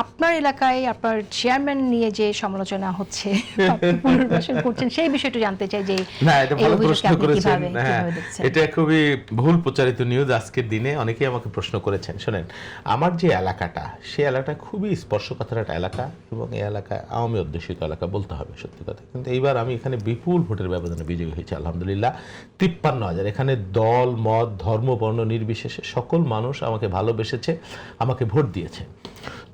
আপনার এলাকায় আপনার চেয়ারম্যান নিয়ে যে সমালোচনা হচ্ছে পুনর্বাসন করছেন সেই বিষয়টা জানতে চাই যে না, এটা ভালো প্রশ্ন করেছেন। হ্যাঁ, কিভাবে দেখছেন? এটা খুবই বহুল প্রচারিত নিউজ আজকের দিনে, অনেকেই আমাকে প্রশ্ন করেছেন। শোনেন, আমার যে এলাকাটা, সেই এলাকাটা খুবই স্পর্শকাতর একটা এলাকা, এবং এই এলাকা আওয়ামী অধ্যুষিত এলাকা বলতে হবে সত্যি কথা। কিন্তু এইবার আমি এখানে বিপুল ভোটের ব্যবধানে বিজয়ী হয়েছি আলহামদুলিল্লাহ। 53,000। এখানে দল মত ধর্ম বর্ণ নির্বিশেষে সকল মানুষ আমাকে ভালোবেসেছে, আমাকে ভোট দিয়েছে।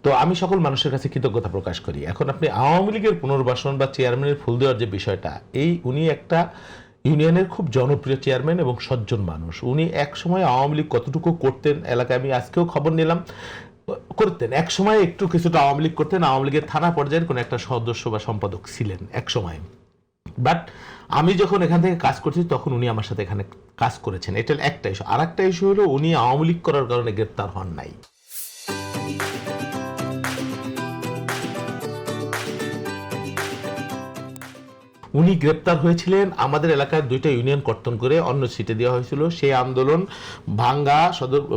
তো আমি সকল মানুষের কাছে কৃতজ্ঞতা প্রকাশ করি। এখন আপনি আওয়ামী লীগের পুনর্বাসন বা চেয়ারম্যানের ফুল দেওয়ার যে বিষয়টা, উনি একটা ইউনিয়নের খুব জনপ্রিয় চেয়ারম্যান এবং সজ্জন মানুষ। উনি এক সময় আওয়ামী লীগ কতটুকু করতেন এলাকায়, আমি আজকেও খবর নিলাম, করতেন এক সময় একটু কিছুটা আওয়ামী লীগ করতেন। আওয়ামী লীগের থানা পর্যায়ের কোন একটা সদস্য বা সম্পাদক ছিলেন এক সময়। বাট আমি যখন এখান থেকে কাজ করছি তখন উনি আমার সাথে এখানে কাজ করেছেন। এটা একটা ইস্যু। আর একটা ইস্যু হলো, উনি আওয়ামী লীগ করার কারণে গ্রেপ্তার হন নাই। উনি গ্রেপ্তার হয়েছিলেন আমাদের এলাকার 2টা ইউনিয়ন কর্তন করে অন্য সিটে দেওয়া হয়েছিল। সেই আন্দোলন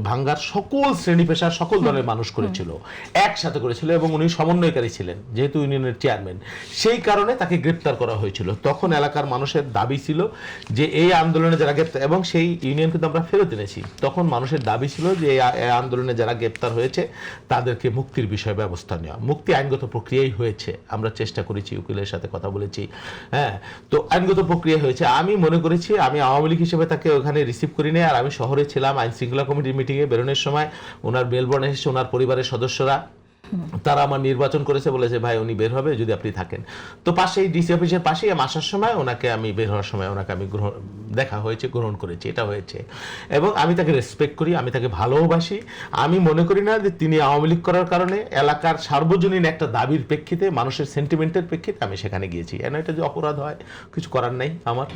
ভাঙ্গার সকল শ্রেণী পেশার সকল দলের মানুষ করেছিল, একসাথে করেছিল, এবং উনি সমন্বয়কারী ছিলেন যেহেতু ইউনিয়নের চেয়ারম্যান। সেই কারণে তাকে গ্রেপ্তার করা হয়েছিল। তখন এলাকার মানুষের দাবি ছিল যে এই আন্দোলনে যারা গ্রেপ্তার, এবং সেই ইউনিয়ন কিন্তু আমরা ফেরত এনেছি, তখন মানুষের দাবি ছিল যে এই আন্দোলনে যারা গ্রেপ্তার হয়েছে তাদেরকে মুক্তির বিষয়ে ব্যবস্থা নেওয়া। মুক্তি আইনগত প্রক্রিয়াই হয়েছে, আমরা চেষ্টা করেছি, উকিলের সাথে কথা বলেছি। হ্যাঁ, তো আইনগত প্রক্রিয়া হয়েছে। আমি মনে করেছি আমি আওয়ামী লীগ হিসেবে তাকে ওখানে রিসিভ করি নাই। আর আমি শহরে ছিলাম আইন শৃঙ্খলা কমিটির মিটিংয়ে, বেরোনোর সময় ওনার মেলবোর্নে এসেছে ওনার পরিবারের সদস্যরা, তারা আমার নির্বাচন করেছে, বলেছে ভাই উনি বের হবে যদি আপনি থাকেন। তো পাশেই ডিসি অফিসের পাশেই আমি আসার সময় ওনাকে, আমি বের হওয়ার সময় ওনাকে আমি দেখা হয়েছে, গ্রহণ করেছি, এটা হয়েছে। এবং আমি তাকে রেসপেক্ট করি, আমি তাকে ভালোবাসি। আমি মনে করি না যে তিনি আওয়ামী লীগ করার কারণে, এলাকার সার্বজনীন একটা দাবির প্রেক্ষিতে, মানুষের সেন্টিমেন্টের প্রেক্ষিতে আমি সেখানে গিয়েছি। এটা যে অপরাধ হয়, কিছু করার নাই আমার।